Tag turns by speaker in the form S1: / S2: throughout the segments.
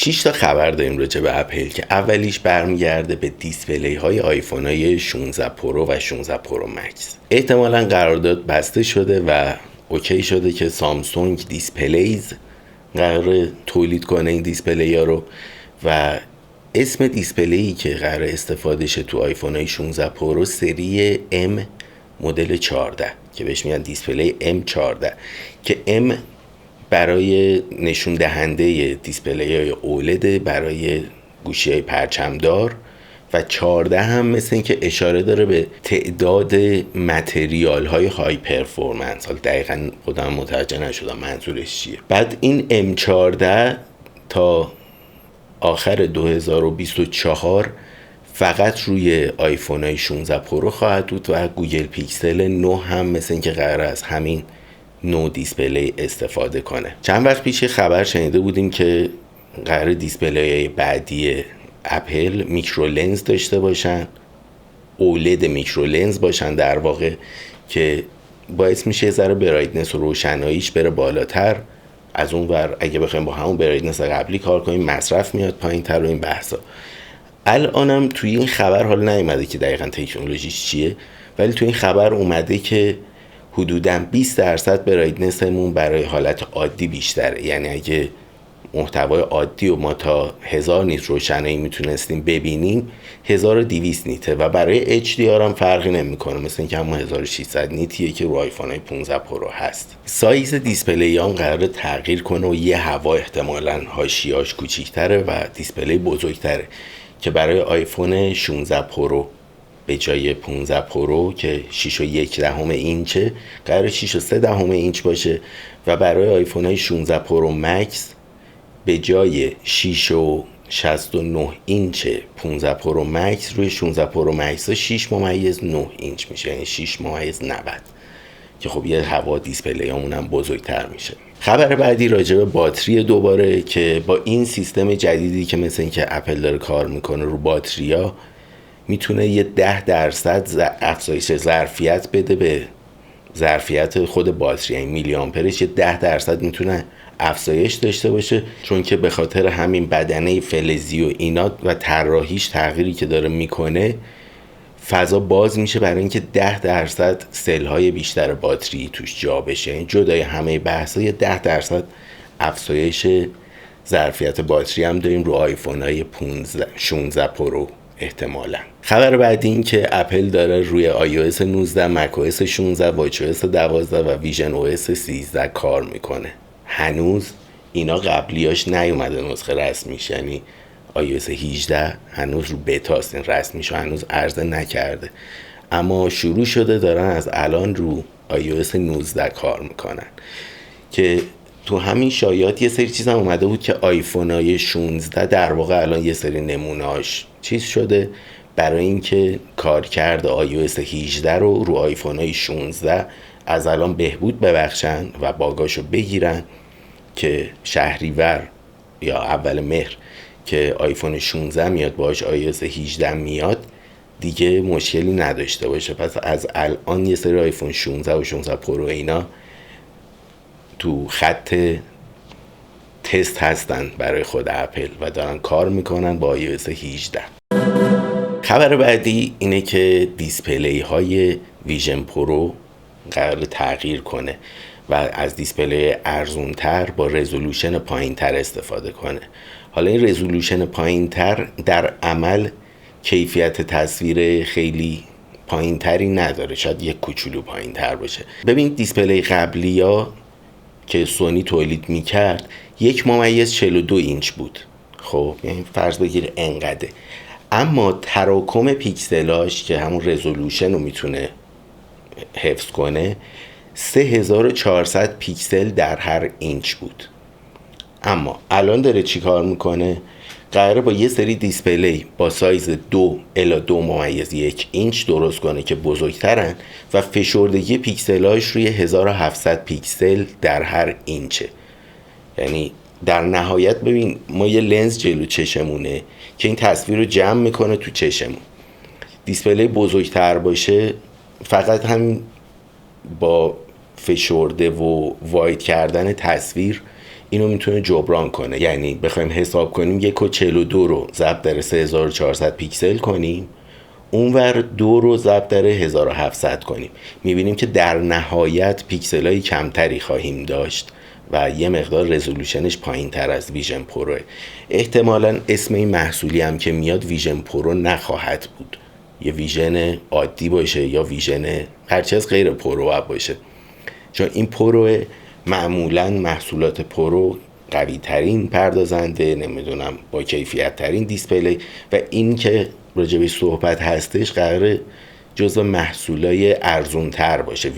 S1: 6 تا خبر داریم راجع به اپل که اولیش برمیگرده به دیسپلی های آیفون های 16 پرو و 16 پرو مکس. احتمالاً قرارداد بسته شده و اوکی شده که سامسونگ دیسپلیز قرار تولید کنه این دیسپلی ها رو و اسم دیسپلی که قرار استفاده شه تو آیفون های 16 پرو سری M مدل 14 که بهش میگن دیسپلی M14 که M برای نشون دهنده دیسپلی های اولد برای گوشی های پرچمدار و 14 هم مثل این که اشاره داره به تعداد متریال های های پرفورمنس. حالا دقیقا خودم متوجه نشدم منظورش چیه. بعد این M14 تا آخر 2024 فقط روی آیفون های 16 پرو خواهد بود و گوگل پیکسل 9 هم مثل این که قرار از همین نو دیسپلی استفاده کنه. چند وقت پیش خبر شنیده بودیم که قرار دیسپلی بعدی اپل میکرو لنز داشته باشن، اولد میکرو لنز باشن در واقع، که باعث میشه ذره برایتنس و روشناییش بره بالاتر. از اون ور اگه بخوایم با همون برایتنس قبلی کار کنیم مصرف میاد پایین تر و این بحثا. الانم توی این خبر حالا نیومده که دقیقاً تکنولوژیش چیه، ولی توی این خبر اومده که حدوداً 20% برایتنسمون برای حالت عادی بیشتره. یعنی اگه محتوای عادی و ما تا 1000 نیت روشنایی میتونستیم ببینیم 1200 نیته و برای HDR هم فرقی نمیکنه، مثل اینکه همون 1600 نیتیه که رو آیفون های 15 پرو هست. سایز دیسپلی هم قراره تغییر کنه و یه هوا احتمالاً حاشیه‌اش کوچیک‌تره و دیسپلی بزرگتره که برای آیفون 16 پرو به جای 15 پرو که 6.1 اینچه قراره 6.3 اینچ باشه و برای آیفون های 16 پرو مکس به جای 6.69 اینچ 15 پرو مکس روی 16 پرو مکس 6.9 اینچ میشه، یعنی 6.90 که خب یه هوا دیسپلی همون هم بزرگتر میشه. خبر بعدی راجع به باتری دوباره که با این سیستم جدیدی که مثل این که اپل داره کار میکنه رو باتریا میتونه یه 10% افزایش ظرفیت بده به ظرفیت خود باتری، یعنی میلی آمپرش یه 10% میتونه افزایش داشته باشه، چون که به خاطر همین بدنه فلزی و اینا و طراحیش تغییری که داره میکنه فضا باز میشه برای اینکه 10% سل‌های بیشتر باتری توش جا بشه. یعنی جدای همه بحثا یه 10% افزایش ظرفیت باتری هم داریم رو آیفون های 16 پرو احتمالا. خبر بعدی این که اپل داره روی iOS 19 macOS 16 watchOS 12 و ویژن OS 13 کار میکنه. هنوز اینا قبلیاش نیومده نسخه رسمیش، یعنی iOS 18 هنوز رو بتاست، این رسمیشو هنوز عرضه نکرده، اما شروع شده دارن از الان رو iOS 19 کار میکنن. که تو همین شایعات یه سری چیز هم اومده بود که آیفون های 16 در واقع الان یه سری نمونهاش چیز شده برای اینکه کارکرد iOS 18 رو آیفون های 16 از الان بهبود ببخشن و باگاشو بگیرن که شهریور یا اول مهر که آیفون 16 میاد باهاش iOS 18 میاد دیگه مشکلی نداشته باشه. پس از الان یه سری آیفون 16 و 16 پرو اینا تو خط تست هستن برای خود اپل و دارن کار میکنن با iOS 18. خبر بعدی اینه که دیسپلی های ویژن پرو قرار تغییر کنه و از دیسپلی ارزونتر با رزولوشن پایین تر استفاده کنه. حالا این رزولوشن پایین تر در عمل کیفیت تصویر خیلی پایین تری نداره، شاید یک کوچولو پایین تر باشه. ببین دیسپلی قبلی ها که سونی تولید میکرد 1.42 اینچ بود، خب یعنی فرض بگیر انقدر، اما تراکم پیکسلاش که همون رزولوشن رو میتونه حفظ کنه 3400 پیکسل در هر اینچ بود. اما الان داره چی کار میکنه؟ قراره با یه سری دیسپلی با سایز 2 الی 2.1 اینچ درست کنه که بزرگترن و فشردگی پیکسلاش روی 1700 پیکسل در هر اینچه. یعنی در نهایت ببین ما یه لنز جلو چشمونه که این تصویر رو جمع میکنه تو چشمون. دیسپلی بزرگتر باشه فقط هم با فشرده و واید کردن تصویر اینو میتونه جبران کنه. یعنی بخوایم حساب کنیم 1.42 رو ضرب در 3400 پیکسل کنیم، اونور 2 رو ضرب در 1700 کنیم، میبینیم که در نهایت پیکسل های کمتری خواهیم داشت و یه مقدار رزولوشنش پایین تر از ویژن پروه. احتمالاً اسم این محصولی هم که میاد ویژن پرو نخواهد بود، یه ویژن عادی باشه یا ویژن هرچی از غیر پرو باشه، چون این پرو معمولاً محصولات پرو قوی ترین پردازنده، نمیدونم با کیفیت ترین دیسپلی و این که راجبی صحبت هستش قراره جزو محصولای ارزون تر باشه،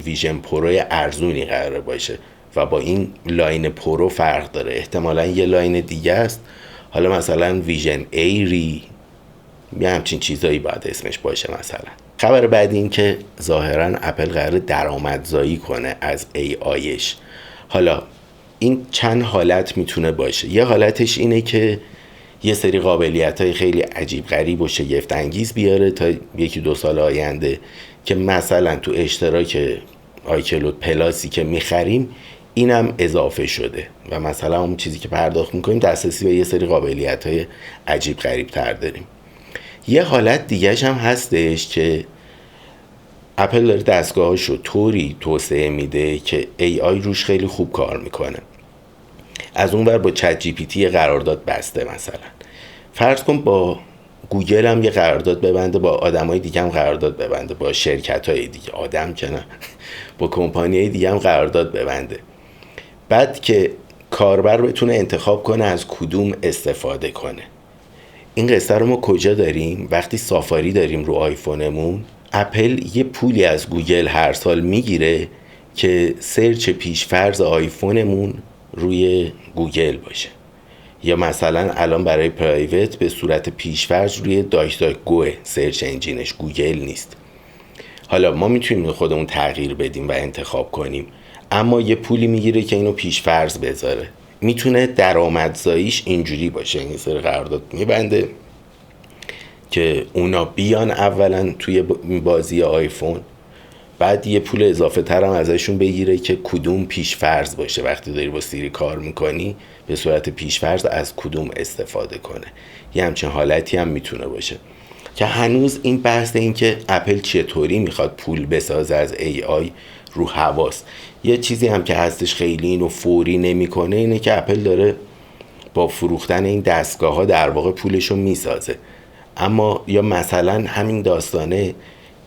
S1: ویژن پرو ارزونی قراره باشه و با این لاین پرو فرق داره. احتمالاً یه لاین دیگه است، حالا مثلا ویژن ایری یه همچین چیزایی باید اسمش باشه. مثلا خبر بعدی این که ظاهراً اپل قراره درآمدزایی کنه از AIش. حالا این چند حالت میتونه باشه. یه حالتش اینه که یه سری قابلیت‌های خیلی عجیب غریب و شگفت انگیز بیاره تا 1-2 سال آینده که مثلا تو اشتراک آیکلود پلاسی که میخریم اینم اضافه شده و مثلا اون چیزی که پرداخت میکنیم دسترسی به یه سری قابلیت‌های عجیب غریب تر داریم. یه حالت دیگهش هم هستش که اپل داره دستگاهاشو طوری توسعه میده که AI روش خیلی خوب کار میکنه. از اون ور با چت جی پی تی قرارداد بسته، مثلا فرض کن با گوگل هم یه قرارداد ببنده، با آدمای دیگه هم قرارداد ببنده، با شرکت‌های دیگه، آدم که نه، با کمپانی‌های دیگه هم قرارداد ببنده. بعد که کاربر بتونه انتخاب کنه از کدوم استفاده کنه. این قصه رو ما کجا داریم؟ وقتی سافاری داریم رو آیفونمون، اپل یه پولی از گوگل هر سال میگیره که سرچ پیشفرض آیفونمون روی گوگل باشه، یا مثلا الان برای پرایوت به صورت پیشفرض روی داکتاکگو سرچ انجینش، گوگل نیست. حالا ما میتونیم خودمون تغییر بدیم و انتخاب کنیم، اما یه پولی میگیره که اینو پیشفرض بذاره. میتونه درآمدزاییش اینجوری باشه، این سری قرارداد میبنده که اونا بیان اولا توی بازی آیفون، بعد یه پول اضافه تر هم ازشون بگیره که کدوم پیشفرض باشه، وقتی داری با سیری کار میکنی به صورت پیشفرض از کدوم استفاده کنه. یه همچین حالتی هم میتونه باشه که هنوز این بحث این که اپل چطوری میخواد پول بسازه از AI رو حواس. یه چیزی هم که هستش خیلی اینو فوری نمیکنه اینه که اپل داره با فروختن این دستگاه ها در واقع پولشو میسازه، اما یا مثلا همین داستانه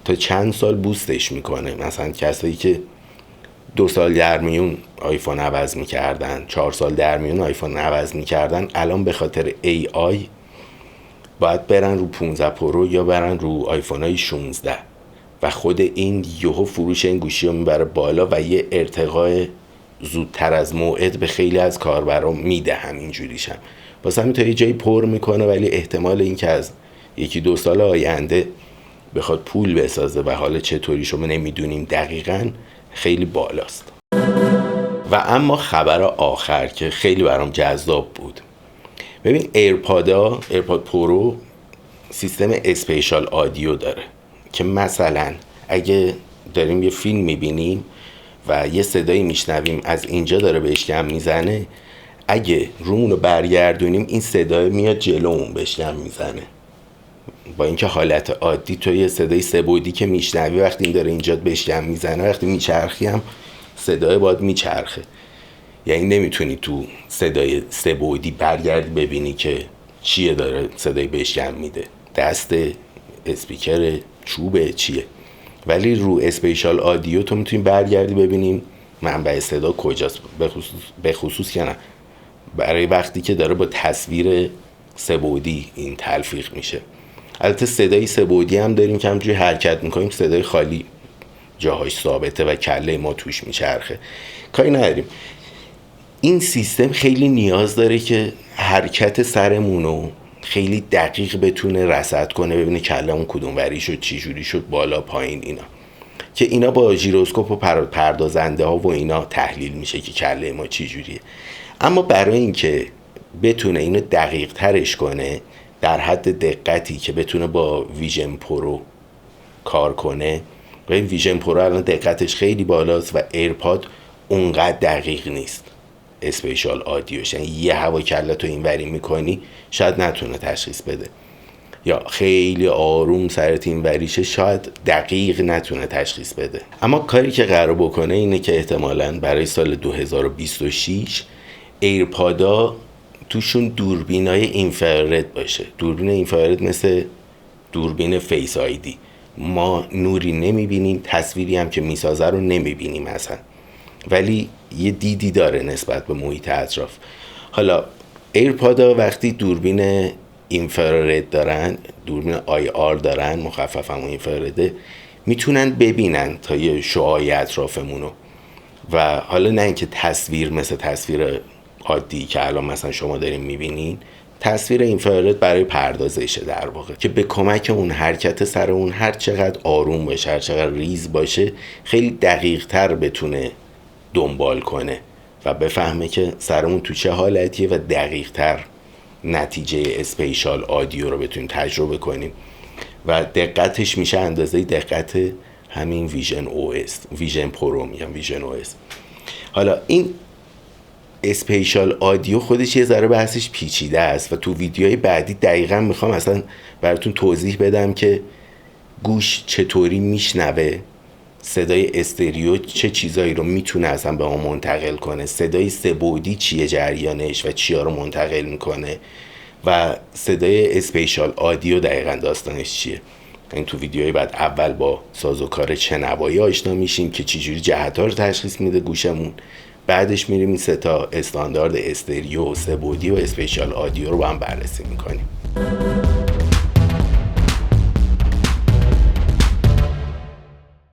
S1: تا چند سال بوستش میکنه. مثلا کسایی که 2 سال در میون آیفون عوض میکردن، 4 سال در میون آیفون عوض میکردن، الان به خاطر AI باید برن رو 15 پرو یا برن رو آیفون های 16 و خود این یهو فروش این گوشی رو میبره بالا و یه ارتقای زودتر از موعد به خیلی از کاربران میده. همینجوریشم واسه همین تا یه جایی پر میکنه، ولی احتمال این که از 1-2 سال آینده بخواد پول بسازه و حالا چطوری شما نمیدونیم دقیقاً، خیلی بالاست. و اما خبر آخر که خیلی برام جذاب بود، ببین ایرپاد پرو سیستم اسپیشال آدیو داره که مثلا اگه داریم یه فیلم میبینیم و یه صدایی میشنویم از اینجا داره بشکم میزنه، اگه رومونو برگردونیم این صدای میاد جلومون بشکم میزنه. با اینکه حالت عادی تو یه صدای سه‌بعدی که میشنوی وقتی این داره اینجا بشکم میزنه، وقتی میچرخی هم صدای باید میچرخه، یعنی نمیتونی تو صدای سه‌بعدی برگردی ببینی که چیه داره صدای بشکم میده، دست، اسپیکر، چوبه، چیه. ولی رو اسپیشال آدیو تو میتونی برگردی ببینیم منبع صدا کجاست، به خصوص که نه برای وقتی که داره با تصویر سه‌بعدی این تلفیق میشه. البته صدای سه‌بعدی هم داریم که همجوری حرکت میکنیم صدای خالی جاهاش ثابته و کله ما توش میچرخه، کاری نداریم. این سیستم خیلی نیاز داره که حرکت سرمونو خیلی دقیق بتونه رصد کنه، ببینه کلمون کدوم وری شد، چی جوری شد، بالا پایین، اینا که اینا با ژیروسکوپ و پردازنده ها و اینا تحلیل میشه که کله ما چی جوریه. اما برای اینکه بتونه اینو دقیق ترش کنه در حد دقتی که بتونه با ویژن پرو کار کنه، و این ویژن پرو الان دقتش خیلی بالاست و ایرپاد اونقدر دقیق نیست. اسپیشال آدیوش، یعنی یه هوا کلتو اینوری میکنی شاید نتونه تشخیص بده، یا خیلی آروم سرت اینوریشه شاید دقیق نتونه تشخیص بده. اما کاری که قرار بکنه اینه که احتمالاً برای سال 2026 ایرپادا توشون دوربینای اینفرارد باشه. دوربین اینفرارد مثل دوربین فیس آیدی، ما نوری نمیبینیم، تصویری هم که میسازه رو نمیبینیم اصلا، ولی یه دیدی داره نسبت به محیط اطراف. حالا ایرپادا وقتی دوربین اینفرارد دارن، دوربین آی آر دارن، مخفف همون اینفرارده، میتونن ببینن تا یه شعاع اطرافمونو. و حالا نه اینکه تصویر مثل تصویر عادی که الان مثلا شما دارین میبینین، تصویر اینفرارد برای پردازشه در واقع، که به کمک اون حرکت سر اون هر چقدر آروم باشه، هر چقدر ریز باشه، خیلی دقیق تر بتونه دنبال کنه و بفهمه که سرمون تو چه حالتیه و دقیق تر نتیجه اسپیشال آدیو رو بتونیم تجربه کنیم. و دقتش میشه اندازه دقت همین ویژن او اس، ویژن پرو میگم، ویژن او اس. حالا این اسپیشال آدیو خودش یه ذره بحثش پیچیده است و تو ویدیوهای بعدی دقیقا میخوام اصلا براتون توضیح بدم که گوش چطوری میشنوه، صدای استریو چه چیزایی رو میتونه اصلا به ما منتقل کنه، صدای سه‌بعدی چیه جریانش و چیا رو منتقل میکنه، و صدای اسپیشال آدیو دقیقا داستانش چیه. این تو ویدیوهای بعد اول با سازوکار چنوایی آشنا میشیم که چجوری جهت‌ها رو تشخیص میده گوشمون، بعدش میریم این سه تا استاندارد استریو، سه‌بعدی و اسپیشال آدیو رو با هم بررسی میکنیم.